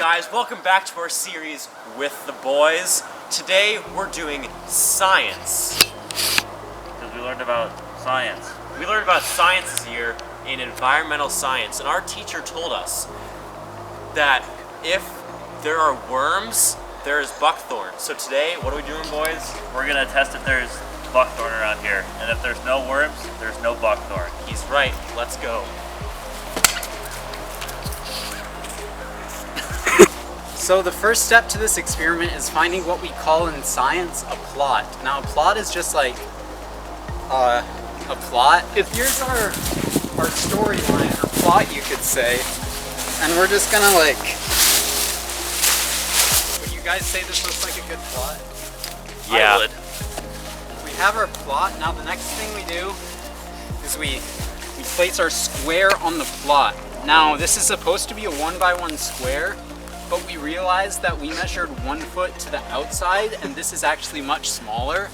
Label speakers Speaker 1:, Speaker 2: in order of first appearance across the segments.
Speaker 1: guys, welcome back to our series with the boys. Today we're doing science.
Speaker 2: Because we learned about science.
Speaker 1: We learned about science this year in environmental science, and our teacher told us that if there are worms, there is buckthorn. So today, what are we doing, boys?
Speaker 2: We're gonna test if there's buckthorn around here. And if there's no worms, there's no buckthorn.
Speaker 1: He's right, let's go.
Speaker 3: So the first step to this experiment is finding what we call in science a plot. Now a plot is just like a plot. Here's our storyline or plot, you could say, and we're just gonna like. Would you guys say this looks like a good plot?
Speaker 1: Yeah.
Speaker 2: I would.
Speaker 3: We have our plot. Now the next thing we do is we place our square on the plot. Now this is supposed to be a 1x1 square. But we realized that we measured 1 foot to the outside, and this is actually much smaller.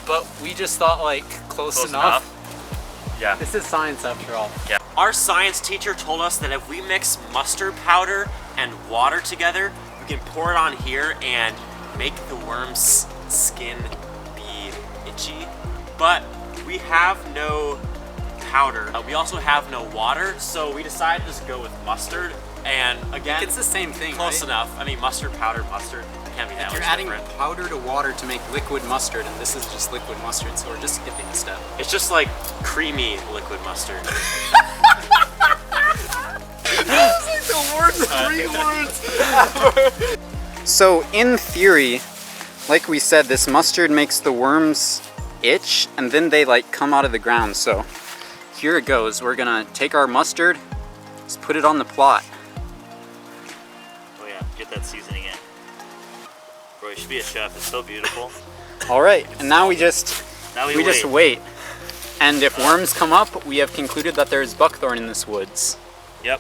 Speaker 3: But we just thought, like, close enough.
Speaker 2: Yeah.
Speaker 3: This is science after all.
Speaker 2: Yeah.
Speaker 1: Our science teacher told us that if we mix mustard powder and water together, we can pour it on here and make the worm's skin be itchy. But we have no powder. We also have no water, so we decided to just go with mustard. And again,
Speaker 3: It's the same thing,
Speaker 1: close
Speaker 3: right?
Speaker 1: enough. I mean, mustard, powder, mustard. It can't be that much
Speaker 3: You're adding
Speaker 1: different.
Speaker 3: powder to water to make liquid mustard, and this is just liquid mustard, so we're just skipping a step.
Speaker 1: It's just like creamy liquid mustard.
Speaker 3: That was like the worst 3 words ever! So, in theory, like we said, this mustard makes the worms itch, and then they like come out of the ground. So, here it goes. We're gonna take our mustard, just put it on the plot.
Speaker 2: Oh yeah, get that seasoning in. Bro, you should be a chef. It's so beautiful.
Speaker 3: All right, and now we just
Speaker 2: Now
Speaker 3: wait. And if worms come up, we have concluded that there is buckthorn in this woods.
Speaker 2: Yep.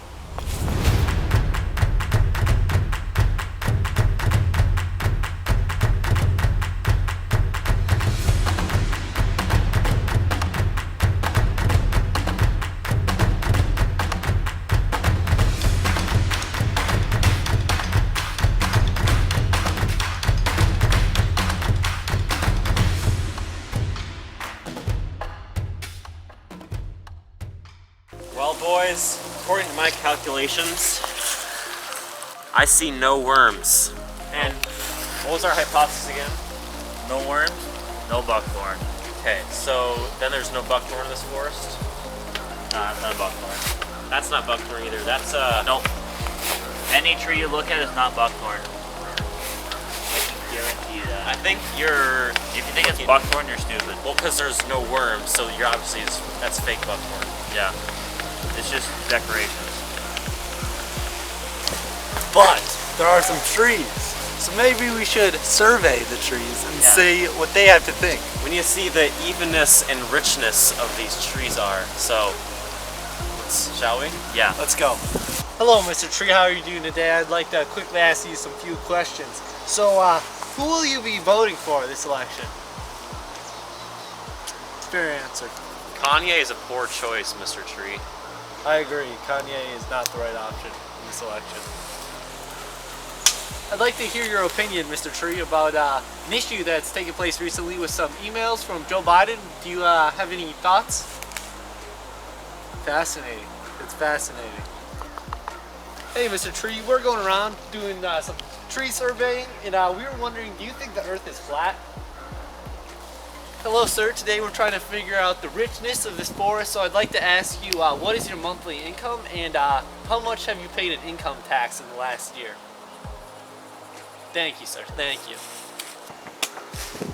Speaker 1: Well, boys, according to my calculations, I see no worms. And what was our hypothesis again?
Speaker 2: No worms, no buckthorn.
Speaker 1: Okay, so then there's no buckthorn in this forest?
Speaker 2: Nah, it's not buckthorn.
Speaker 1: That's not buckthorn either. That's
Speaker 2: Nope. Any tree you look at is not buckthorn. I can guarantee you that.
Speaker 1: I think you're.
Speaker 2: If you think it's buckthorn, you're stupid.
Speaker 1: Well, because there's no worms, so you're obviously that's fake buckthorn.
Speaker 2: Yeah. It's just decorations.
Speaker 4: But there are some trees, so maybe we should survey the trees and see what they have to think.
Speaker 1: We need to see the evenness and richness of these trees are. So, shall we?
Speaker 2: Yeah.
Speaker 4: Let's go. Hello, Mr. Tree. How are you doing today? I'd like to quickly ask you some few questions. So, who will you be voting for this election? Fair answer.
Speaker 1: Kanye is a poor choice, Mr. Tree.
Speaker 4: I agree. Kanye is not the right option in this election. I'd like to hear your opinion, Mr. Tree, about an issue that's taken place recently with some emails from Joe Biden. Do you have any thoughts? Fascinating. It's fascinating. Hey, Mr. Tree, we're going around doing some tree surveying, and we were wondering, do you think the Earth is flat? Hello, sir. Today we're trying to figure out the richness of this forest, so I'd like to ask you, what is your monthly income, and how much have you paid in income tax in the last year? Thank you, sir. Thank you.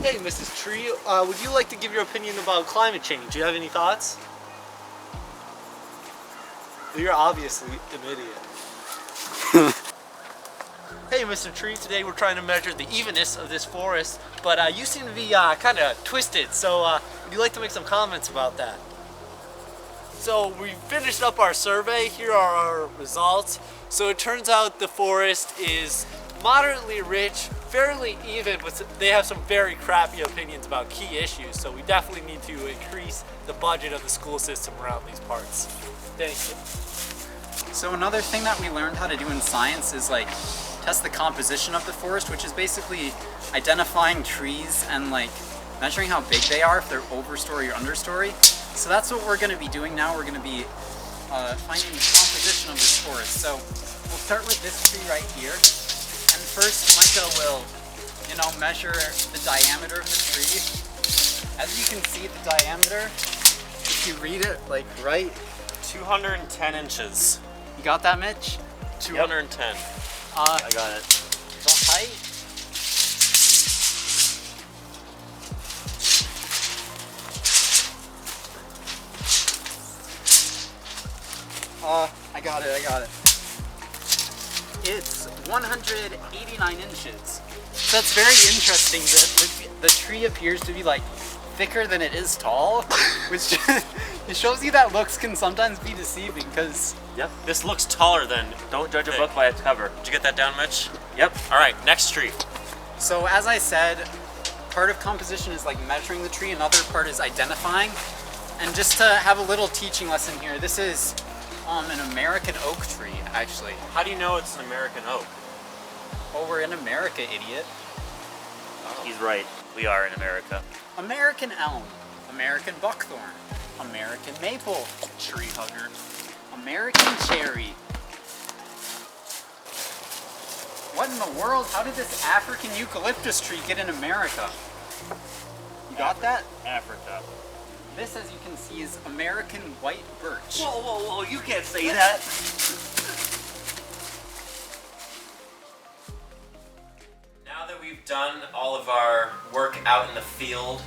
Speaker 4: Hey, Mrs. Tree, would you like to give your opinion about climate change? Do you have any thoughts? You're obviously an idiot. Hey, Mr. Tree, today we're trying to measure the evenness of this forest, but you seem to be kind of twisted, so would you like to make some comments about that? So we finished up our survey. Here are our results. So it turns out the forest is moderately rich, fairly even, but they have some very crappy opinions about key issues, so we definitely need to increase the budget of the school system around these parts. Thank you.
Speaker 3: So another thing that we learned how to do in science is like test the composition of the forest, which is basically identifying trees and like measuring how big they are, if they're overstory or understory. So that's what we're going to be doing now. We're going to be finding the composition of this forest. So we'll start with this tree right here. And first Micah will, measure the diameter of the tree. As you can see, the diameter, if you read it like right,
Speaker 1: 210 inches.
Speaker 3: you got that, Mitch?
Speaker 1: 210.
Speaker 2: I got it.
Speaker 3: The height, I got it. It's 189 inches. So that's very interesting that the tree appears to be like thicker than it is tall, which it shows you that looks can sometimes be deceiving because
Speaker 1: Yep. This looks taller than.
Speaker 2: Don't judge a
Speaker 1: Hey.
Speaker 2: book by its cover.
Speaker 1: Did you get that down, Mitch?
Speaker 2: Yep.
Speaker 1: All right, next tree.
Speaker 3: So as I said, part of composition is like measuring the tree, another part is identifying. And just to have a little teaching lesson here, this is an American oak tree, actually.
Speaker 1: How do you know it's an American oak?
Speaker 3: Oh, we're in America, idiot.
Speaker 2: He's right. We are in America.
Speaker 3: American elm, American buckthorn, American maple, tree hugger, American cherry. What in the world? How did this African eucalyptus tree get in America? You got that?
Speaker 2: Africa.
Speaker 3: This, as you can see, is American white birch.
Speaker 2: Whoa, you can't say that.
Speaker 1: Now that we've done all of our work out in the field,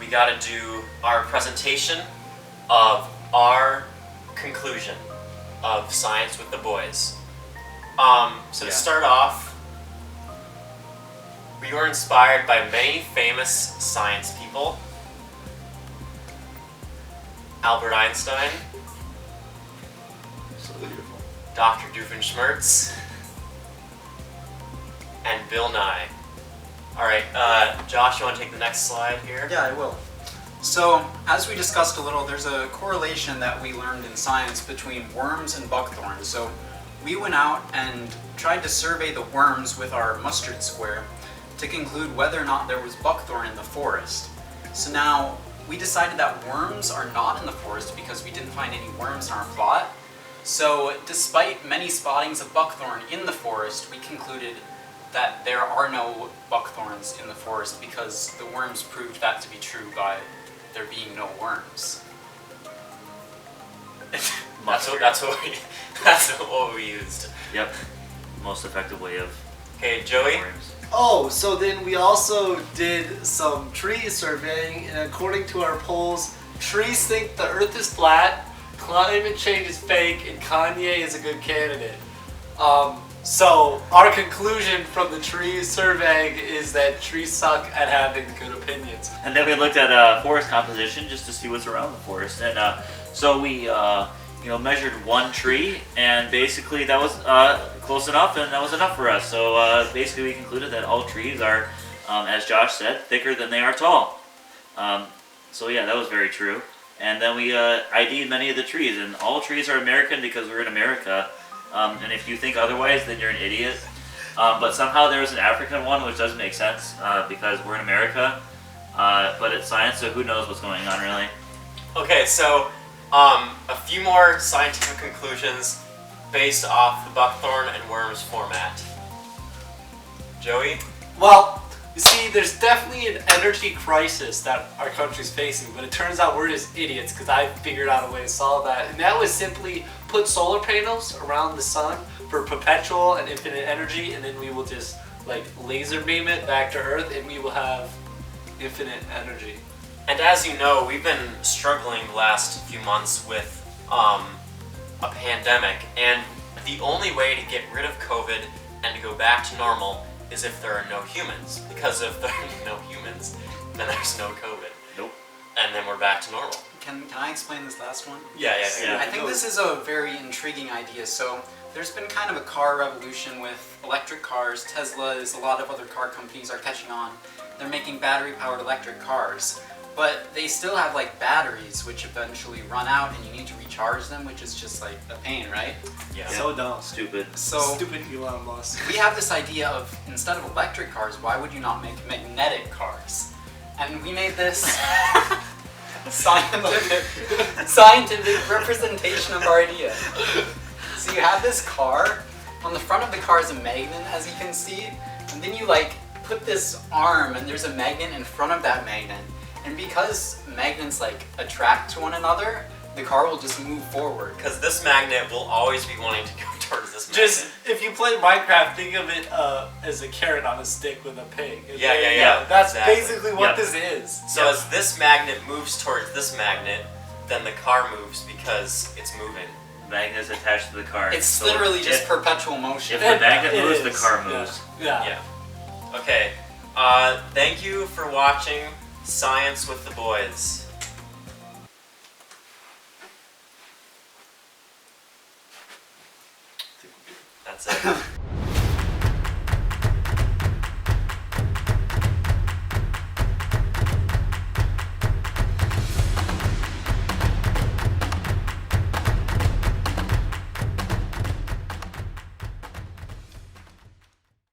Speaker 1: we got to do our presentation of our conclusion of science with the boys. So to start off, we were inspired by many famous science people. Albert Einstein,
Speaker 2: So beautiful.
Speaker 1: Dr. Doofenshmirtz, and Bill Nye. All right, Josh, you want to take the next slide here?
Speaker 3: Yeah, I will. So, as we discussed a little, there's a correlation that we learned in science between worms and buckthorn. So, we went out and tried to survey the worms with our mustard square to conclude whether or not there was buckthorn in the forest. So now, we decided that worms are not in the forest because we didn't find any worms in our plot. So, despite many spottings of buckthorn in the forest, we concluded that there are no buckthorns in the forest because the worms proved that to be true by there being no worms.
Speaker 1: That's what we used.
Speaker 2: Yep. Most effective way of
Speaker 1: Okay, Joey.
Speaker 2: worms.
Speaker 4: Oh, so then we also did some tree surveying, and according to our polls, trees think the earth is flat, climate change is fake, and Kanye is a good candidate. So our conclusion from the tree surveying is that trees suck at having good opinions.
Speaker 2: And then we looked at forest composition just to see what's around the forest. And so we measured one tree, and basically that was close enough, and that was enough for us. So basically we concluded that all trees are, as Josh said, thicker than they are tall. So yeah, that was very true. And then we ID'd many of the trees, and all trees are American because we're in America. And if you think otherwise, then you're an idiot. But somehow there was an African one, which doesn't make sense because we're in America. But it's science, so who knows what's going on, really.
Speaker 1: Okay, so a few more scientific conclusions based off the buckthorn and worms format. Joey?
Speaker 4: Well, you see, there's definitely an energy crisis that our country's facing, but it turns out we're just idiots because I figured out a way to solve that. And that was simply put solar panels around the sun for perpetual and infinite energy, and then we will just like laser beam it back to Earth, and we will have infinite energy.
Speaker 1: And as you know, we've been struggling the last few months with a pandemic, and the only way to get rid of COVID and to go back to normal is if there are no humans. Because if there are no humans, then there's no COVID.
Speaker 2: Nope.
Speaker 1: And then we're back to normal.
Speaker 3: Can I explain this last one?
Speaker 1: Yeah.
Speaker 3: I think this is a very intriguing idea. So there's been kind of a car revolution with electric cars. Tesla, a lot of other car companies are catching on. They're making battery-powered electric cars. But they still have like batteries, which eventually run out, and you need to recharge them, which is just like a pain, right?
Speaker 1: Yeah.
Speaker 4: So dumb.
Speaker 2: Stupid.
Speaker 3: So
Speaker 4: Stupid Elon Musk.
Speaker 3: we have this idea of, instead of electric cars, why would you not make magnetic cars? And we made this scientific representation of our idea. So you have this car. On the front of the car is a magnet, as you can see, and then you like put this arm, and there's a magnet in front of that magnet. And because magnets like attract to one another, the car will just move forward.
Speaker 1: Because this magnet will always be wanting to go towards this magnet.
Speaker 4: Just if you play Minecraft, think of it as a carrot on a stick with a pig.
Speaker 1: Yeah.
Speaker 4: That's
Speaker 1: Exactly.
Speaker 4: basically what
Speaker 2: Yep.
Speaker 4: this is.
Speaker 1: So as this magnet moves towards this magnet, then the car moves because it's moving.
Speaker 2: Magnet's attached to the car.
Speaker 3: It's
Speaker 2: So
Speaker 3: literally just
Speaker 2: if-
Speaker 3: perpetual motion.
Speaker 2: If the magnet
Speaker 4: It
Speaker 2: moves, the
Speaker 4: is.
Speaker 2: car moves.
Speaker 4: Yeah.
Speaker 1: Yeah. Okay. Thank you for watching Science with the Boys. That's it.